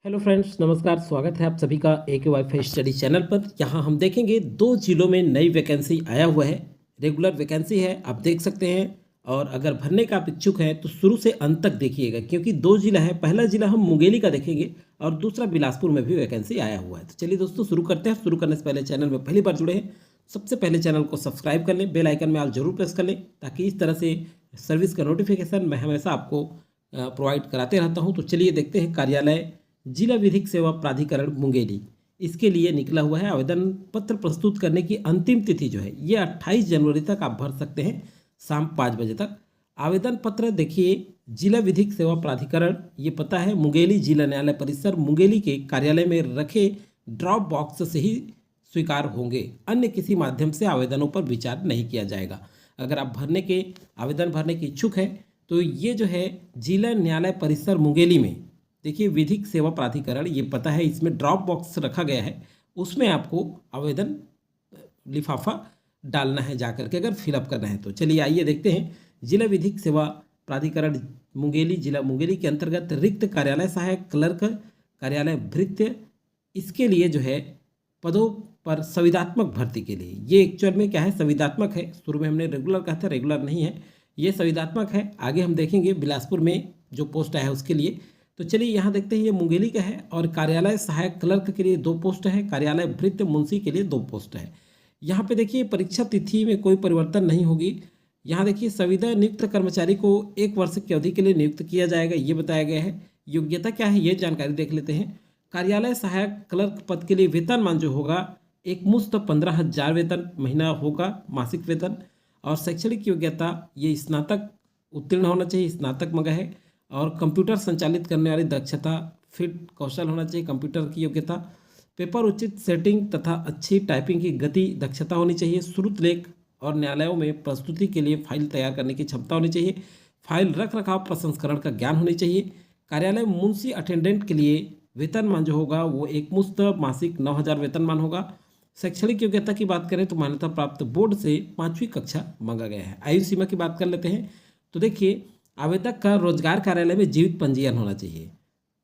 Hello friends, नमस्कार। स्वागत है आप सभी का AK वाईफाई स्टडी चैनल पर। यहाँ हम देखेंगे 2 जिलों में नई वैकेंसी आया हुआ है। रेगुलर वैकेंसी है, आप देख सकते हैं। और अगर भरने का आप इच्छुक हैं तो शुरू से अंत तक देखिएगा, क्योंकि 2 जिला है। पहला जिला हम मुंगेली का देखेंगे और दूसरा बिलासपुर में भी वैकेंसी आया हुआ है। तो चलिए दोस्तों, शुरू करते हैं। शुरू करने से पहले चैनल में पहली बार जुड़े हैं, सबसे पहले चैनल को सब्सक्राइब कर लें, बेल आइकन में ऑल जरूर प्रेस कर लें, ताकि इस तरह से सर्विस का नोटिफिकेशन मैं हमेशा आपको प्रोवाइड कराते रहता हूँ। तो चलिए देखते हैं। कार्यालय जिला विधिक सेवा प्राधिकरण मुंगेली, इसके लिए निकला हुआ है। आवेदन पत्र प्रस्तुत करने की अंतिम तिथि जो है ये 28 जनवरी तक आप भर सकते हैं, शाम 5 बजे तक। आवेदन पत्र देखिए, जिला विधिक सेवा प्राधिकरण, ये पता है मुंगेली जिला न्यायालय परिसर मुंगेली के कार्यालय में रखे ड्रॉप बॉक्स से ही स्वीकार होंगे। अन्य किसी माध्यम से आवेदनों पर विचार नहीं किया जाएगा। अगर आप आवेदन भरने के इच्छुक हैं तो ये जो है जिला न्यायालय परिसर मुंगेली में देखिए विधिक सेवा प्राधिकरण, ये पता है, इसमें ड्रॉप बॉक्स रखा गया है, उसमें आपको आवेदन लिफाफा डालना है जाकर के, अगर फिलअप करना है तो। चलिए आइए देखते हैं। जिला विधिक सेवा प्राधिकरण मुंगेली, जिला मुंगेली के अंतर्गत रिक्त कार्यालय सहायक क्लर्क, कार्यालय भृत्य, इसके लिए जो है पदों पर संविदात्मक भर्ती के लिए, ये एक्चुअल में क्या है, संविदात्मक है। शुरू में हमने रेगुलर कहा था, रेगुलर नहीं है, ये संविदात्मक है। आगे हम देखेंगे बिलासपुर में जो पोस्ट आया है उसके लिए। तो चलिए यहाँ देखते हैं, ये मुंगेली का है। और कार्यालय सहायक क्लर्क के लिए 2 पोस्ट है, कार्यालय भृत्य मुंशी के लिए 2 पोस्ट है। यहाँ पे देखिए परीक्षा तिथि में कोई परिवर्तन नहीं होगी। यहाँ देखिए संविदा नियुक्त कर्मचारी को 1 वर्ष की अवधि के लिए नियुक्त किया जाएगा, ये बताया गया है। योग्यता क्या है ये जानकारी देख लेते हैं। कार्यालय सहायक क्लर्क पद के लिए वेतनमान जो होगा एक मुश्त 15,000 वेतन महीना होगा, मासिक वेतन। और शैक्षणिक योग्यता ये स्नातक उत्तीर्ण होना चाहिए, स्नातक मगा है। और कंप्यूटर संचालित करने वाली दक्षता, फिट कौशल होना चाहिए, कंप्यूटर की योग्यता। पेपर उचित सेटिंग तथा अच्छी टाइपिंग की गति दक्षता होनी चाहिए। श्रुत लेख और न्यायालयों में प्रस्तुति के लिए फाइल तैयार करने की क्षमता होनी चाहिए। फाइल रख रखाव प्रसंस्करण का ज्ञान होनी चाहिए। कार्यालय मुंशी अटेंडेंट के लिए वेतनमान जो होगा वो एक मुश्त मासिक 9,000 वेतनमान होगा। शैक्षणिक योग्यता की बात करें तो मान्यता प्राप्त बोर्ड से 5वीं कक्षा मांगा गया है। आयु सीमा की बात कर लेते हैं। तो देखिए, आवेदक का रोजगार कार्यालय में जीवित पंजीयन होना चाहिए।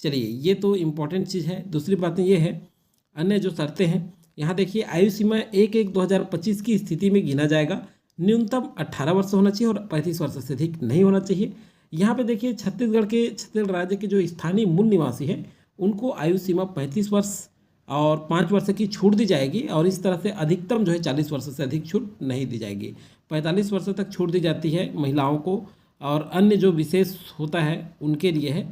चलिए, ये तो इम्पोर्टेंट चीज़ है। दूसरी बातें ये है, अन्य जो शर्तें हैं, यहाँ देखिए आयु सीमा 1/1/2025 की स्थिति में गिना जाएगा। न्यूनतम 18 वर्ष होना चाहिए और 35 वर्ष से अधिक नहीं होना चाहिए। यहाँ पे देखिए छत्तीसगढ़ राज्य के जो स्थानीय मूल निवासी हैं उनको आयु सीमा 35 वर्ष और 5 वर्ष की छूट दी जाएगी। और इस तरह से अधिकतम जो है 40 वर्ष से अधिक छूट नहीं दी जाएगी। 45 वर्ष तक छूट दी जाती है महिलाओं को, और अन्य जो विशेष होता है उनके लिए है।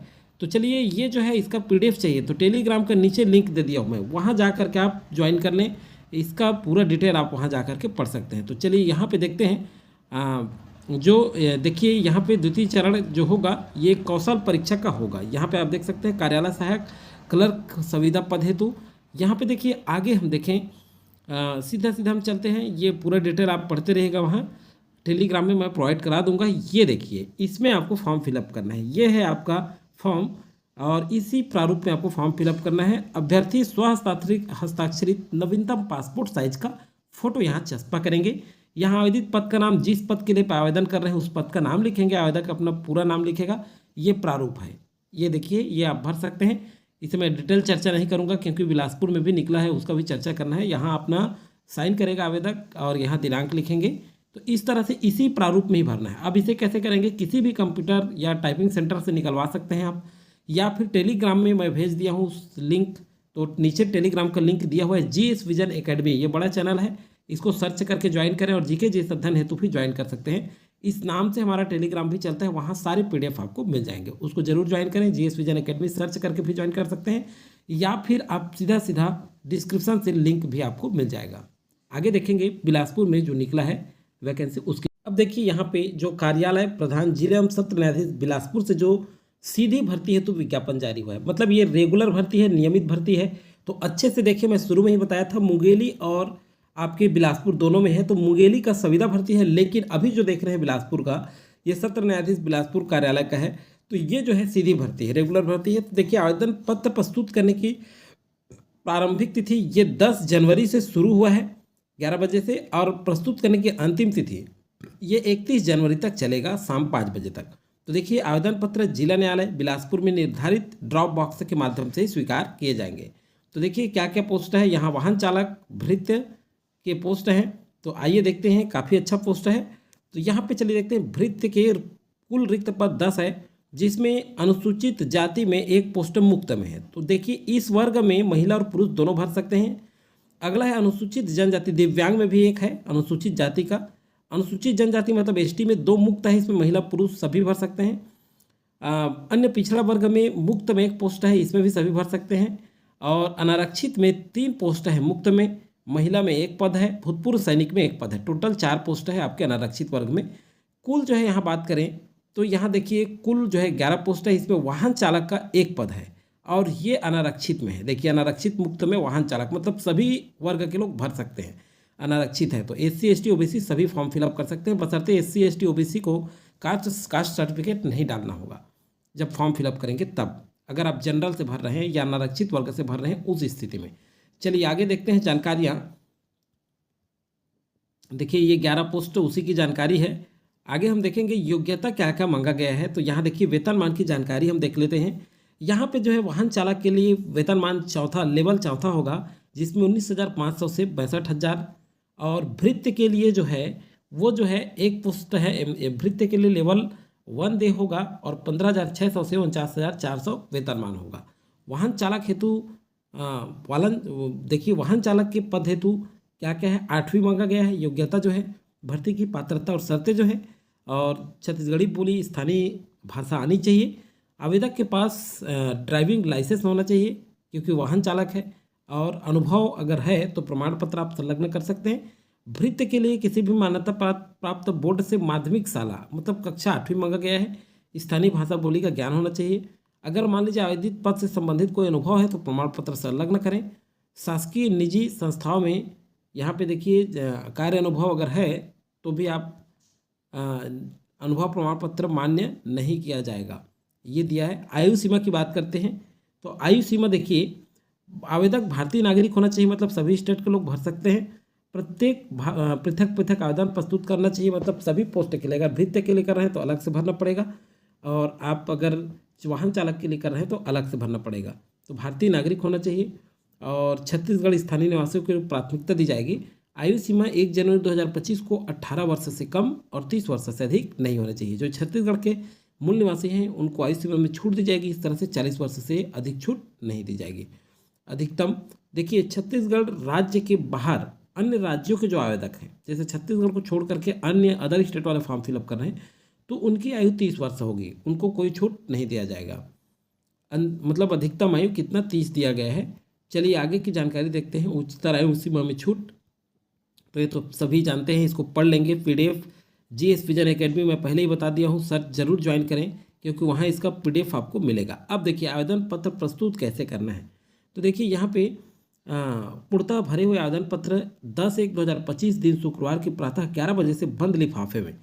तो चलिए, ये जो है इसका PDF चाहिए तो टेलीग्राम का नीचे लिंक दे दिया हूँ मैं, वहाँ जा कर के आप ज्वाइन कर लें। इसका पूरा डिटेल आप वहाँ जा कर के पढ़ सकते हैं। तो चलिए यहाँ पे देखते हैं। देखिए यहाँ पे द्वितीय चरण जो होगा ये कौशल परीक्षा का होगा। यहाँ पे आप देख सकते हैं कार्यालय सहायक क्लर्क संविदा पद हेतु। यहाँ पे देखिए आगे हम देखें, सीधा हम चलते हैं। ये पूरा डिटेल आप पढ़ते रहेगा, वहाँ टेलीग्राम में मैं प्रोवाइड करा दूंगा। ये देखिए, इसमें आपको फॉर्म फिलअप करना है। ये है आपका फॉर्म और इसी प्रारूप में आपको फॉर्म फिलअप करना है। अभ्यर्थी हस्ताक्षरित नवीनतम पासपोर्ट साइज का फोटो यहाँ चस्पा करेंगे। यहाँ आवेदित पद का नाम, जिस पद के लिए आवेदन कर रहे हैं उस पद का नाम लिखेंगे, आवेदक अपना पूरा नाम लिखेगा। ये प्रारूप है, ये देखिए, ये आप भर सकते हैं। इसे मैं डिटेल चर्चा नहीं करूँगा क्योंकि बिलासपुर में भी निकला है, उसका भी चर्चा करना है। यहाँ अपना साइन करेगा आवेदक और यहाँ दिनांक लिखेंगे। तो इस तरह से इसी प्रारूप में ही भरना है। अब इसे कैसे करेंगे, किसी भी कंप्यूटर या टाइपिंग सेंटर से निकलवा सकते हैं आप, या फिर टेलीग्राम में मैं भेज दिया हूँ उस लिंक। तो नीचे टेलीग्राम का लिंक दिया हुआ है, GS विजन एकेडमी, ये बड़ा चैनल है, इसको सर्च करके ज्वाइन करें। और GK जैसे अध्ययन हेतु भी ज्वाइन कर सकते हैं। इस नाम से हमारा टेलीग्राम भी चलता है, वहाँ सारे PDF आपको मिल जाएंगे, उसको जरूर ज्वाइन करें। GS विजन एकेडमी सर्च करके भी ज्वाइन कर सकते हैं, या फिर आप सीधा डिस्क्रिप्शन से लिंक भी आपको मिल जाएगा। आगे देखेंगे बिलासपुर में जो निकला है वैकेंसी उसकी। अब देखिए यहाँ पे जो कार्यालय प्रधान जिला एवं सत्र न्यायाधीश बिलासपुर से जो सीधी भर्ती हेतु विज्ञापन जारी हुआ है, मतलब ये रेगुलर भर्ती है, नियमित भर्ती है। तो अच्छे से देखिए, मैं शुरू में ही बताया था मुंगेली और आपके बिलासपुर दोनों में है। तो मुंगेली का संविदा भर्ती है, लेकिन अभी जो देख रहे हैं बिलासपुर का, ये सत्र न्यायाधीश बिलासपुर कार्यालय का है। तो ये जो है सीधी भर्ती है, रेगुलर भर्ती है। तो देखिए आवेदन पत्र प्रस्तुत करने की प्रारंभिक तिथि ये 10 जनवरी से शुरू हुआ है 11 बजे से, और प्रस्तुत करने की अंतिम तिथि ये 31 जनवरी तक चलेगा, शाम 5 बजे तक। तो देखिए आवेदन पत्र जिला न्यायालय बिलासपुर में निर्धारित ड्रॉप बॉक्स के माध्यम से स्वीकार किए जाएंगे। तो देखिए क्या क्या पोस्ट है, यहाँ वाहन चालक भृत्य के पोस्ट हैं। तो आइए देखते हैं, काफ़ी अच्छा पोस्ट है। तो यहाँ पे चलिए देखते हैं, भृत्य के कुल रिक्त पद 10 है, जिसमें अनुसूचित जाति में एक पोस्ट मुक्त में है। तो देखिए इस वर्ग में महिला और पुरुष दोनों भर सकते हैं। अगला है अनुसूचित जनजाति, दिव्यांग में भी एक है अनुसूचित जाति का। अनुसूचित जनजाति मतलब एसटी में 2 मुक्त है, इसमें महिला पुरुष सभी भर सकते हैं। अन्य पिछड़ा वर्ग में मुक्त में एक पोस्ट है, इसमें भी सभी भर सकते हैं। और अनारक्षित में 3 पोस्ट है, मुक्त में, महिला में 1 पद है, भूतपूर्व सैनिक में 1 पद है। टोटल 4 पोस्ट है आपके अनारक्षित वर्ग में। कुल जो है यहाँ बात करें तो यहाँ देखिए कुल जो है 11 पोस्ट है, इसमें वाहन चालक का 1 पद है और ये अनारक्षित में है। देखिए अनारक्षित मुक्त में वाहन चालक मतलब सभी वर्ग के लोग भर सकते हैं। अनारक्षित है तो SC ST OBC सभी फॉर्म फिलअप कर सकते हैं, बशर्ते SC ST OBC को कास्ट सर्टिफिकेट नहीं डालना होगा जब फॉर्म फिलअप करेंगे तब, अगर आप जनरल से भर रहे हैं या अनारक्षित वर्ग से भर रहे हैं उस स्थिति में। चलिए आगे देखते हैं जानकारियाँ। देखिए ये 11 पोस्ट उसी की जानकारी है। आगे हम देखेंगे योग्यता क्या क्या मांगा गया है। तो यहाँ देखिए वेतनमान की जानकारी हम देख लेते हैं। यहाँ पे जो है वाहन चालक के लिए वेतनमान लेवल चौथा होगा, जिसमें 19,500 से 62,000। और भृत्य के लिए जो है वो जो है एक पोस्ट है, भृत्य के लिए लेवल 1 दे होगा और 15,600 से 49,400 वेतनमान होगा। वाहन चालक हेतु देखिए वाहन चालक के पद हेतु क्या क्या है, 8वीं मांगा गया है योग्यता जो है, भर्ती की पात्रता और शर्तें जो है, और छत्तीसगढ़ी बोली स्थानीय भाषा आनी चाहिए। आवेदक के पास ड्राइविंग लाइसेंस होना चाहिए क्योंकि वाहन चालक है, और अनुभव अगर है तो प्रमाण पत्र आप संलग्न कर सकते हैं। भृत्य के लिए किसी भी मान्यता प्राप्त बोर्ड से माध्यमिक शाला मतलब कक्षा 8वीं मांगा गया है। स्थानीय भाषा बोली का ज्ञान होना चाहिए। अगर मान लीजिए आवेदित पद से संबंधित कोई अनुभव है तो प्रमाण पत्र संलग्न करें। शासकीय निजी संस्थाओं में यहाँ पे देखिए कार्य अनुभव अगर है तो भी आप अनुभव प्रमाण पत्र मान्य नहीं किया जाएगा, ये दिया है। आयु सीमा की बात करते हैं तो आयु सीमा देखिए आवेदक भारतीय नागरिक होना चाहिए, मतलब सभी स्टेट के लोग भर सकते हैं। प्रत्येक पृथक पृथक आवेदन प्रस्तुत करना चाहिए, मतलब सभी पोस्ट के लिए। अगर भृत्य के लिए कर रहे हैं तो अलग से भरना पड़ेगा, और आप अगर वाहन चालक के लिए कर रहे हैं तो अलग से भरना पड़ेगा। तो भारतीय नागरिक होना चाहिए, और छत्तीसगढ़ स्थानीय निवासियों को प्राथमिकता दी जाएगी। आयु सीमा 1 जनवरी 2025 को 18 वर्ष से कम और 30 वर्ष से अधिक नहीं होना चाहिए। जो छत्तीसगढ़ के मूल निवासी हैं उनको आयु सीमा में छूट दी जाएगी, इस तरह से 40 वर्ष से अधिक छूट नहीं दी जाएगी। अधिकतम देखिए छत्तीसगढ़ राज्य के बाहर अन्य राज्यों के जो आवेदक हैं, जैसे छत्तीसगढ़ को छोड़ करके अन्य अदर स्टेट वाले फॉर्म फिलअप कर रहे हैं, तो उनकी आयु 30 वर्ष होगी, उनको कोई छूट नहीं दिया जाएगा। मतलब अधिकतम आयु कितना 30 दिया गया है। चलिए आगे की जानकारी देखते हैं। उच्चतर आयु सीमा में छूट, तो ये तो सभी जानते हैं, इसको पढ़ लेंगे। PDF GS विजन एकेडमी में पहले ही बता दिया हूँ, सर जरूर ज्वाइन करें क्योंकि वहाँ इसका PDF आपको मिलेगा। अब देखिए आवेदन पत्र प्रस्तुत कैसे करना है। तो देखिए यहाँ पे पूर्णतः भरे हुए आवेदन पत्र 10/1/2025 दिन शुक्रवार की प्रातः 11 बजे से बंद लिफाफे में,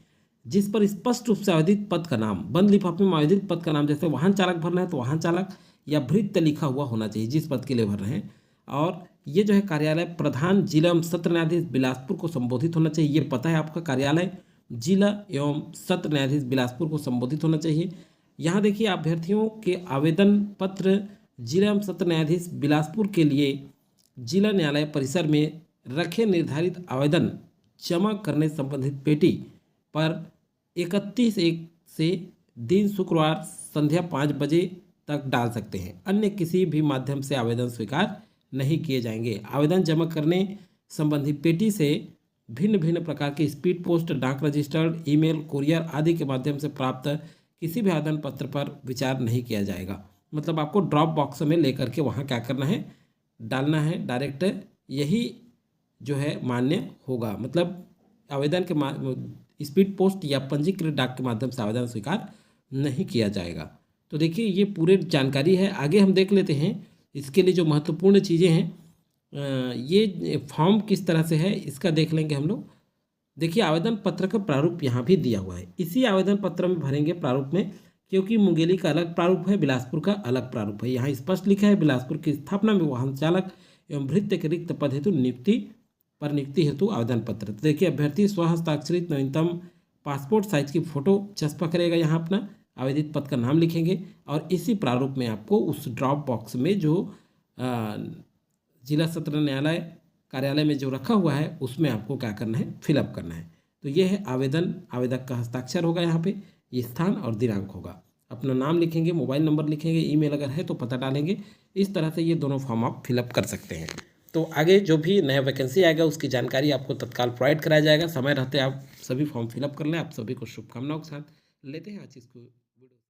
जिस पर स्पष्ट रूप से आवेदित पद का नाम, बंद लिफाफे में आवेदित पद का नाम, जैसे वाहन चालक भरना है तो वाहन चालक या भृत्य लिखा हुआ होना चाहिए जिस पद के लिए भर रहे हैं। और ये जो है कार्यालय प्रधान जिला एवं सत्र न्यायाधीश बिलासपुर को संबोधित होना चाहिए। ये पता है आपका, कार्यालय जिला एवं सत्र न्यायाधीश बिलासपुर को संबोधित होना चाहिए। यहाँ देखिए अभ्यर्थियों के आवेदन पत्र जिला एवं सत्र न्यायाधीश बिलासपुर के लिए जिला न्यायालय परिसर में रखे निर्धारित आवेदन जमा करने संबंधित पेटी पर 31/1 से दिन शुक्रवार संध्या 5 बजे तक डाल सकते हैं। अन्य किसी भी माध्यम से आवेदन स्वीकार नहीं किए जाएंगे। आवेदन जमा करने संबंधी पेटी से भिन्न भिन्न प्रकार के स्पीड पोस्ट, डाक रजिस्टर्ड, ईमेल, कुरियर आदि के माध्यम से प्राप्त किसी भी आवेदन पत्र पर विचार नहीं किया जाएगा। मतलब आपको ड्रॉप बॉक्स में लेकर के वहाँ क्या करना है, डालना है डायरेक्ट, यही जो है मान्य होगा। मतलब आवेदन के स्पीड पोस्ट या पंजीकृत डाक के माध्यम से आवेदन स्वीकार नहीं किया जाएगा। तो देखिए ये पूरी जानकारी है। आगे हम देख लेते हैं इसके लिए जो महत्वपूर्ण चीज़ें हैं, ये फॉर्म किस तरह से है इसका देख लेंगे हम लोग। देखिए आवेदन पत्र का प्रारूप यहाँ भी दिया हुआ है, इसी आवेदन पत्र में भरेंगे प्रारूप में, क्योंकि मुंगेली का अलग प्रारूप है, बिलासपुर का अलग प्रारूप है। यहाँ स्पष्ट लिखा है बिलासपुर की स्थापना में वाहन चालक एवं भृत्य के रिक्त पद हेतु नियुक्ति हेतु आवेदन पत्र। तो देखिए अभ्यर्थी स्वहस्ताक्षरित नवीनतम पासपोर्ट साइज की फ़ोटो चस्पा करेगा यहाँ अपना, आवेदित पद का नाम लिखेंगे और इसी प्रारूप में आपको उस ड्रॉप बॉक्स में जो जिला सत्र न्यायालय कार्यालय में जो रखा हुआ है उसमें आपको क्या करना है, फिलअप करना है। तो ये है आवेदन, आवेदक का हस्ताक्षर होगा यहाँ पे, ये स्थान और दिनांक होगा। अपना नाम लिखेंगे, मोबाइल नंबर लिखेंगे, ईमेल अगर है तो पता डालेंगे। इस तरह से ये दोनों फॉर्म आप फिलअप कर सकते हैं। तो आगे जो भी नया वैकेंसी आएगा उसकी जानकारी आपको तत्काल प्रोवाइड कराया जाएगा। समय रहते आप सभी फॉर्म फिलअप कर लें। आप सभी को शुभकामनाओं के साथ लेते हैं आज इसको।